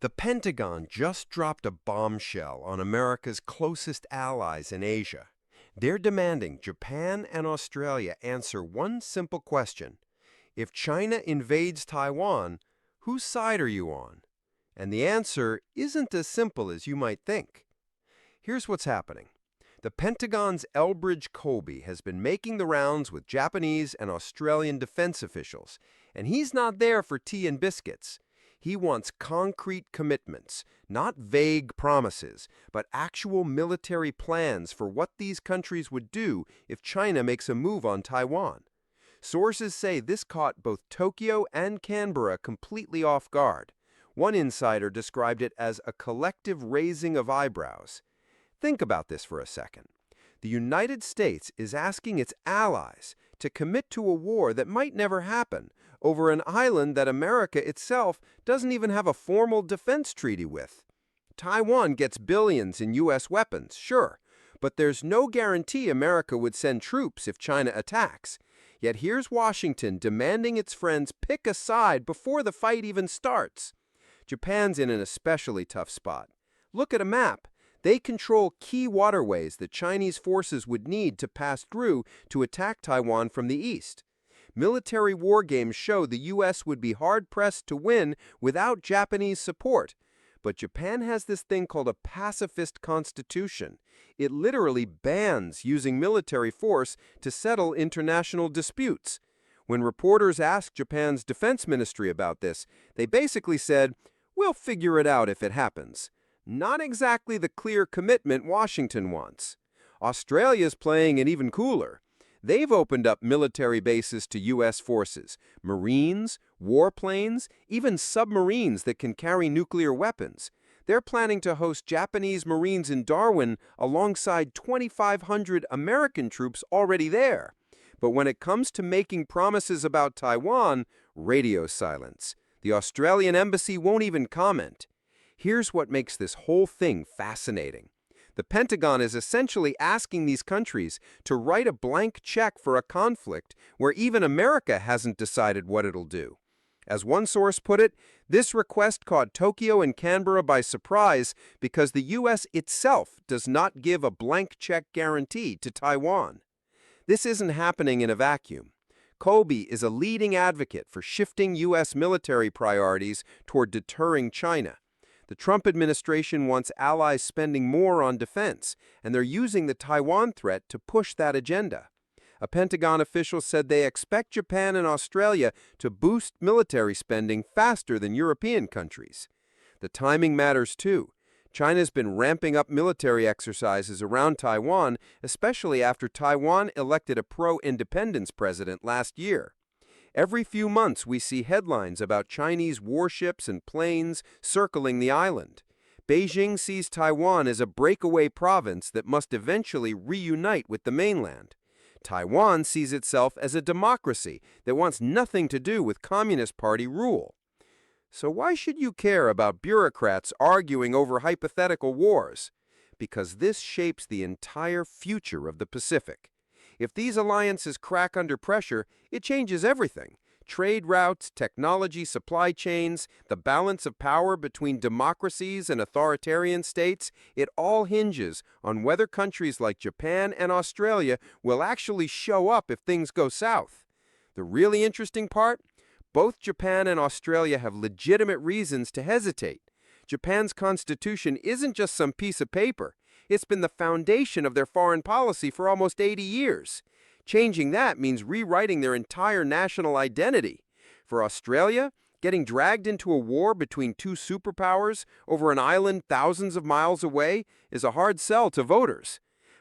The Pentagon just dropped a bombshell on America's closest allies in Asia. They're demanding Japan and Australia answer one simple question. If China invades Taiwan, whose side are you on? And the answer isn't as simple as you might think. Here's what's happening. The Pentagon's Elbridge Colby has been making the rounds with Japanese and Australian defense officials, and he's not there for tea and biscuits. He wants concrete commitments, not vague promises, but actual military plans for what these countries would do if China makes a move on Taiwan. Sources say this caught both Tokyo and Canberra completely off guard. One insider described it as a collective raising of eyebrows. Think about this for a second. The United States is asking its allies to commit to a war that might never happen over an island that America itself doesn't even have a formal defense treaty with. Taiwan gets billions in U.S. weapons, sure, but there's no guarantee America would send troops if China attacks. Yet here's Washington demanding its friends pick a side before the fight even starts. Japan's in an especially tough spot. Look at a map. They control key waterways that Chinese forces would need to pass through to attack Taiwan from the east. Military war games show the U.S. would be hard-pressed to win without Japanese support. But Japan has this thing called a pacifist constitution. It literally bans using military force to settle international disputes. When reporters asked Japan's defense ministry about this, they basically said, "We'll figure it out if it happens." Not exactly the clear commitment Washington wants. Australia's playing it even cooler. They've opened up military bases to U.S. forces, Marines, warplanes, even submarines that can carry nuclear weapons. They're planning to host Japanese Marines in Darwin alongside 2,500 American troops already there. But when it comes to making promises about Taiwan, radio silence. The Australian embassy won't even comment. Here's what makes this whole thing fascinating. The Pentagon is essentially asking these countries to write a blank check for a conflict where even America hasn't decided what it'll do. As one source put it, this request caught Tokyo and Canberra by surprise because the U.S. itself does not give a blank check guarantee to Taiwan. This isn't happening in a vacuum. Colby is a leading advocate for shifting U.S. military priorities toward deterring China. The Trump administration wants allies spending more on defense, and they're using the Taiwan threat to push that agenda. A Pentagon official said they expect Japan and Australia to boost military spending faster than European countries. The timing matters too. China's been ramping up military exercises around Taiwan, especially after Taiwan elected a pro-independence president last year. Every few months we see headlines about Chinese warships and planes circling the island. Beijing sees Taiwan as a breakaway province that must eventually reunite with the mainland. Taiwan sees itself as a democracy that wants nothing to do with Communist Party rule. So why should you care about bureaucrats arguing over hypothetical wars? Because this shapes the entire future of the Pacific. If these alliances crack under pressure, it changes everything. Trade routes, technology, supply chains, the balance of power between democracies and authoritarian states, it all hinges on whether countries like Japan and Australia will actually show up if things go south. The really interesting part? Both Japan and Australia have legitimate reasons to hesitate. Japan's constitution isn't just some piece of paper. It's been the foundation of their foreign policy for almost 80 years. Changing that means rewriting their entire national identity. For Australia, getting dragged into a war between two superpowers over an island thousands of miles away is a hard sell to voters.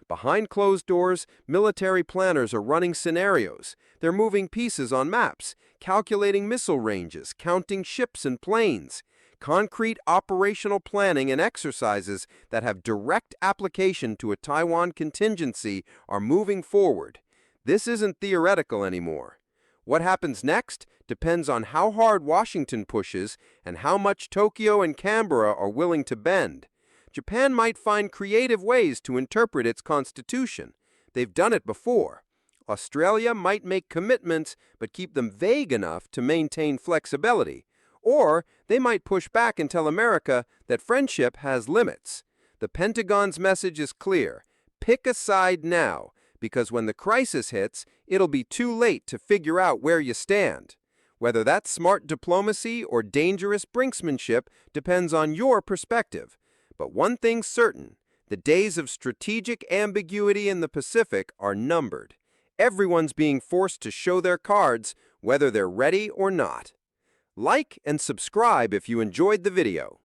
Behind closed doors, military planners are running scenarios. They're moving pieces on maps, calculating missile ranges, counting ships and planes. Concrete operational planning and exercises that have direct application to a Taiwan contingency are moving forward. This isn't theoretical anymore. What happens next depends on how hard Washington pushes and how much Tokyo and Canberra are willing to bend. Japan might find creative ways to interpret its constitution. They've done it before. Australia might make commitments but keep them vague enough to maintain flexibility. Or they might push back and tell America that friendship has limits. The Pentagon's message is clear. Pick a side now, because when the crisis hits, it'll be too late to figure out where you stand. Whether that's smart diplomacy or dangerous brinksmanship depends on your perspective. But one thing's certain, the days of strategic ambiguity in the Pacific are numbered. Everyone's being forced to show their cards, whether they're ready or not. Like and subscribe if you enjoyed the video.